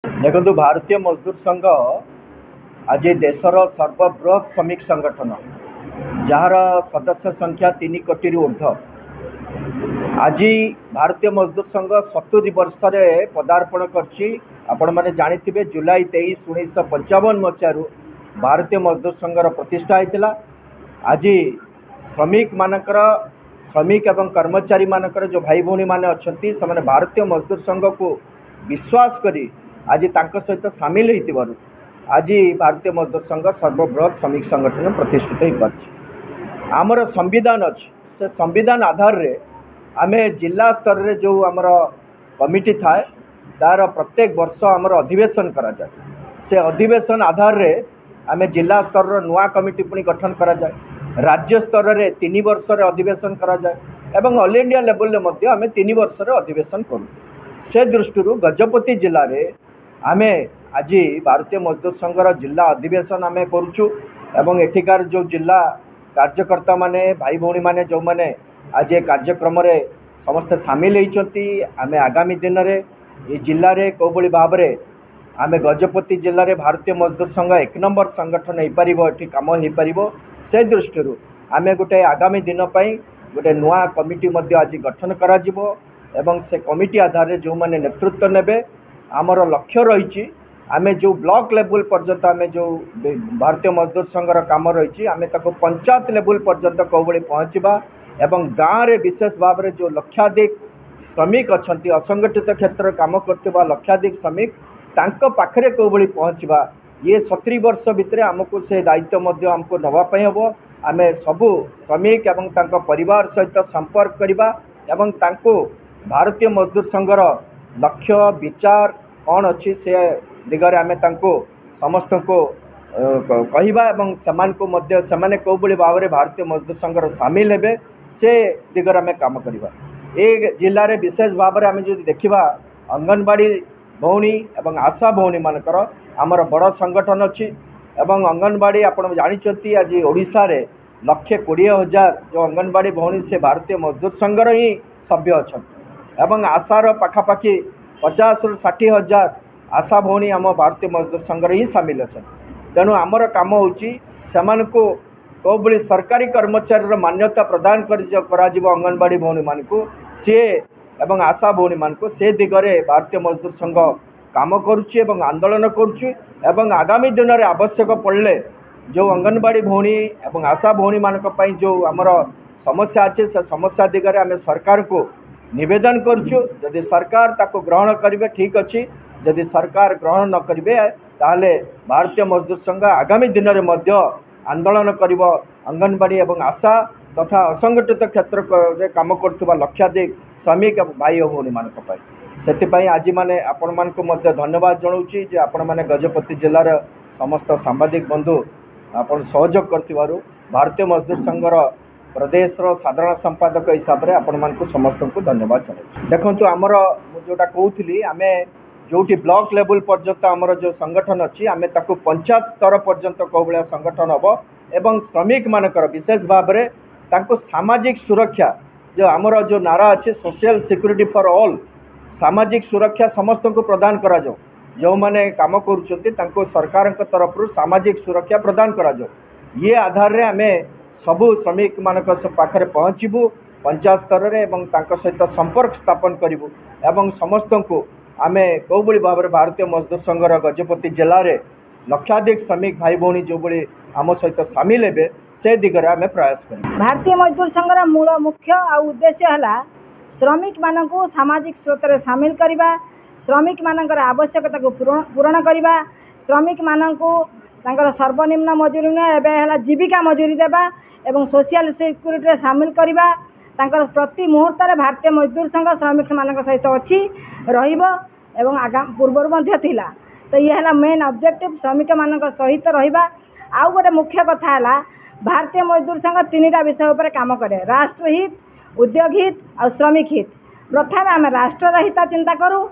देखो भारतीय मजदूर संघ आज देशर सर्वबृहत श्रमिक संगठन जार सदस्य संख्या 3 कोटी ऊर्ध। आज भारतीय मजदूर संघ 70 वर्ष पदार्पण कर जानिथिबे जुलाई 23 1955 मसीह भारतीय मजदूर संघर प्रतिष्ठा होता। आज श्रमिक एवं कर्मचारी मानकर जो भाई भौणी माने अच्छी से भारतीय मजदूर संघ को विश्वास करी आज तांको सहित सामिल होइतिबारु आज भारतीय मजदूर संघ सर्वबृहत श्रमिक संगठन प्रतिष्ठित हो पार्छ। आमर संविधान अच्छी से संविधान आधार रे आमे जिला स्तर रे जो आमर कमिटी थाए तार प्रत्येक वर्ष आमर अधिवेशन करा जाए। से अधिवेशन आधार रे आमे जिला स्तर रो नुआ कमिटी पुणी गठन करा जाए। राज्य स्तर रे 3 वर्ष रे अधिवेशन करा जाए एवं ऑल इंडिया लेवल रे मध्य आमे 3 वर्ष रे अधिवेशन करू। से दृष्टि गजपति जिले में आमे आज भारतीय मजदूर संघर जिला अधिवेशन आमे करुचु एवं एठिकार जो जिला कार्यकर्ता माने भाई भौणी माने जो माने आज कार्यक्रम रे समस्त सामिल होती। आमे आगामी दिन रे ये जिले में कौ भली भाव में आमे गजपति जिले में भारतीय मजदूर संघ 1 नंबर संगठन हो पार ये कम हो पार। से दृष्टि आमे गोटे आगामी दिन गोटे नुआ कमिटी आज गठन करा जिवो एवं से कमिटी आधार जो माने नेतृत्व नेबे। आमर लक्ष्य रही आमे जो ब्लॉक लेवल पर्यंत आमे जो भारतीय मजदूर संघर काम रही आमे ताको पंचायत लेवल पर्यंत कौबड़ी पहुँचवा एवं गाँव रे विशेष भाव में जो लक्षाधिक श्रमिक अच्छा असंगठित क्षेत्र काम करथिबा लक्षाधिक श्रमिक तांको पाखरे कौबड़ी पहुँचवा ये 70 वर्ष भितर आमको से दायित्व मध्य आमको नवापाई हम। आमे सबू श्रमिक एवं तांको परिवार सहित संपर्क करवा एवं तांको भारतीय मजदूर संघर लक्ष्य विचार कौन अच्छी से दिगरे आमे तांको समस्त को कहवा एवं समान को मध्य समाने कौ भली भाव में भारतीय मजदूर संघर सामिल हेबे से दिगरे आमे काम करवा। ए जिले में विशेष भाव में आमे जो देखिबा अंगनवाड़ी भौणी एवं आशा भौणी मानकर आमर बड़ संगठन अच्छी एवं अंगनवाड़ी आपण जानिचंती आज ओडिशा रे 1,20,000 जो अंगनवाड़ी भौणी से भारतीय मजदूर संघर ही सभ्य अच्छा एवं आशार पाखापाखि 50 ରୁ 60 हजार आशा भौणी आम भारतीय मजदूर संघर ही सामिल अच्छा। तेणु आमर काम होची सेमानकु कौ भली सरकारी कर्मचारी मान्यता प्रदान कर अंगनवाड़ी भौणी मानकु सी एवं आशा भौणी मानकु से दिगरे भारतीय मजदूर संघ काम करुच्ची एवं आंदोलन करुच्ची एवं आगामी दिन में आवश्यक पड़े जो अंगनवाड़ी भौणी एवं आशा भौणी मानक पई जो आमर समस्या अच्छे से समस्या दिगरे आमे सरकार को निवेदन करुचु। जदि सरकार ताको ग्रहण करेंगे ठीक अच्छी, जदि सरकार ग्रहण न करेंगे ताहले भारतीय मजदूर संघ आगामी दिन में मध्य आंदोलन करिब अंगनवाड़ी एवं आशा तथा असंगठित क्षेत्र में काम करथुबा लक्षाधिक श्रमिक भाई और भौणी मानक पई। सेतिपई आज माने आपण मानक मध्य धन्यवाद जणाउची जे आपण माने गजपति जिलार समस्त सांबादिक बंधु आपण सहयोग करथिबारु भारतीय मजदूर संघर प्रदेश साधारण संपादक हिसाब से आपण मानक समस्त को धन्यवाद जनाऊँ। देखो आमर जोटा कहूली आम जो ब्लॉक लेवल पर्यंत आमर जो संगठन अच्छी आम ताको पंचायत स्तर पर्यंत कौ भाया संगठन हम एवं श्रमिक मानकर विशेष भाव में तांको सामाजिक सुरक्षा जो आमर जो नारा अच्छे सोशल सिक्यूरिटी फॉर ऑल सामाजिक सुरक्षा समस्त को प्रदान करा जाओ। जो माने काम करुछंती तांको सरकार तरफ सामाजिक सुरक्षा प्रदान करा जाओ। ये आधार रे आमे सबू श्रमिक मानक पाखरे पहुँचबू पंचायत स्तर में एवं तांको सहित संपर्क स्थापन करूँ एवं समस्त को आमे कौ भली भाव में भारतीय मजदूर संघर गजपति जिले में लक्षाधिक श्रमिक भाई भौणी जो भली आम सहित सामिल हेबे से दिगरे आमे प्रयास करूँ। भारतीय मजदूर संघर मूल मुख्य आ उद्देश्य है श्रमिक मानक सामाजिक स्रोत में सामिल करवा, श्रमिक मानकर आवश्यकता को पूरण करवा, श्रमिक मानक सर्वनिम्न मजूरी एवं जीविका मजूरी देवा एवं सोशल सिक्यूरिटी सामिल करवा। तांकर प्रति मुहूर्त भारतीय मजदूर संघ श्रमिक मानक सहित अच्छी रहिबो एवं आगाम पूर्वर मध्य थिला। तो ये है मेन ऑब्जेक्टिव श्रमिक मानक सहित रहिबा। आउ गोटे मुख्य कथा है भारतीय मजदूर संघ 3टा विषय पर काम करे, राष्ट्रहित, उद्योग हित और श्रमिक हित। प्रथम आम राष्ट्र हित चिंता करूँ,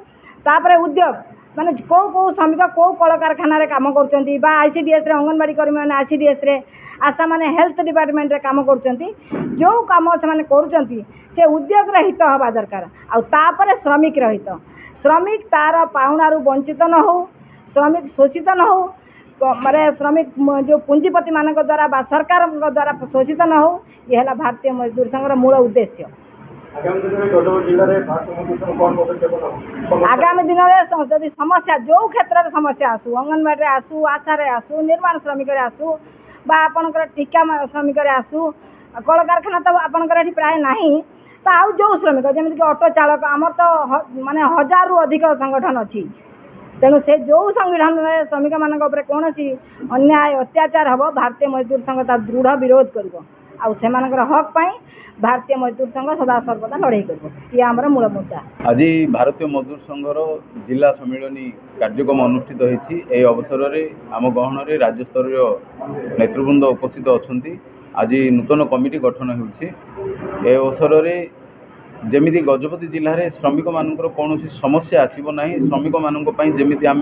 तापर उद्योग माने कौ कौ श्रमिक कौ कल कारखाना काम कर आईसीडीएस अंगनवाड़ी कर्मी मैंने आईसीडीएस आशा माने हेल्थ डिपार्टमेंट रे काम करुँच जो कम से उद्योग हित हवा दरकार। आउे श्रमिक हित श्रमिक तार पाउणारू वंचित न हो, श्रमिक शोषित न हो, माने श्रमिक जो पूंजीपति मान द्वारा बा सरकार द्वारा शोषित न हो, यह है भारतीय मजदूर संघर मूल उद्देश्य। आगामी दिन में जदि समस्या जो क्षेत्र समस्या आसू, अंगनवाड़ी आसू, आशा आसू, निर्माण श्रमिक आसू, बा आपणकर टीका श्रमिक आसू, कल कारखाना तो आपणकर प्राय नहीं, तो आउ जो श्रमिक जमीक ऑटो चालक आमर तो माने 1000 रु अधिक संगठन अच्छी, तेणु से जो संगठन में श्रमिक मान कौन अन्याय अत्याचार हम भारतीय मजदूर संघ तार दृढ़ विरोध कर हक पाई भारतीय मजदूर संघ सदा सर्वदा लड़ाई कर आमर मूल मुद्दा। आज भारतीय मजदूर संघर जिला सम्मिलनी कार्यक्रम अनुष्ठित होती। अवसर में आम गहन में राज्य स्तरीय नेतृवृंद उपस्थित अच्छा। आज नूतन कमिटी गठन होती। अवसर में जमीती गजपति जिले में श्रमिक मान कौन समस्या आसब ना, श्रमिक मानी जमी आम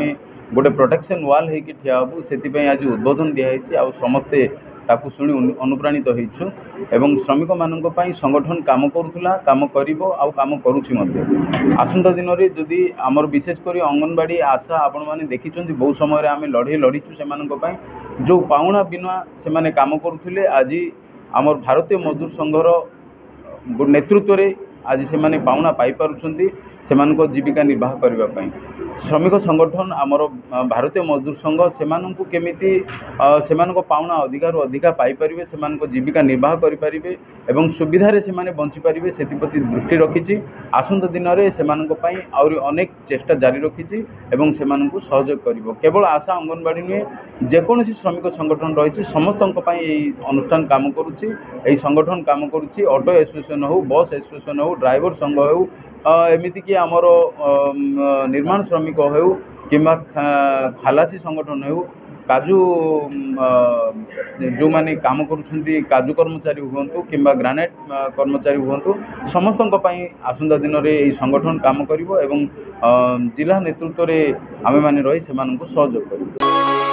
गोटे प्रोटेक्शन वाल होगी ठिया हबू से आज उद्बोधन दिखाई। आ समस्ते ताकू शुणी अनुप्राणित होइछु एवं श्रमिक मानक पई संगठन काम करुला, काम करिवो आ काम करुछि मध्ये। आसंता दिन रे जदि हमर विशेष करी अंगनवाड़ी आशा आपण माने देखिछन्ती बहुत समय रे आमे लढे लढिछु से मानक पई जो पाउना बिना से माने काम करुथिले। आज हमर भारतीय मजदूर संघर नेतृत्व रे आज से माने पाउना पाई पारुछन्ती सेमानको जीविका निर्वाह करबा पई। श्रमिक संगठन आमर भारतीय मजदूर संघ सेमानंकु केमिति सेमानको पाउना अधिकार अधिका पाई परिबे, सेमानको जीविका निर्वाह करि परिबे एवं सुविधा रे सेमाने बंची परिबे सेतिप्रति दृष्टि रखिछि। आसंता दिन रे सेमानको पई आउरी अनेक चेष्टा जारी रखिछि एवं सेमानंकु सहयोग करिवो। केवल आशा अंगनवाड़ी नुहे जेकोसी श्रमिक संगठन रही समस्तक पई एई अनुष्ठान काम करुछि। एई संगठन काम करुछि ऑटो एसोसिएशन हो, बस एसोसिएशन हो, ड्राइवर संघ हो, एमिति कि आमर निर्माण श्रमिक हो कि खालासी संगठन हो, काजू जो माने काम करुछन्ती काजू कर्मचारी हुंतु कि ग्रानाइट कर्मचारी हुंतु समस्तक पई आसंता दिन रे एई संगठन काम करिवो एवं जिला नेतृत्व रे आमे माने रही सेमानकु सहयोग करिवो।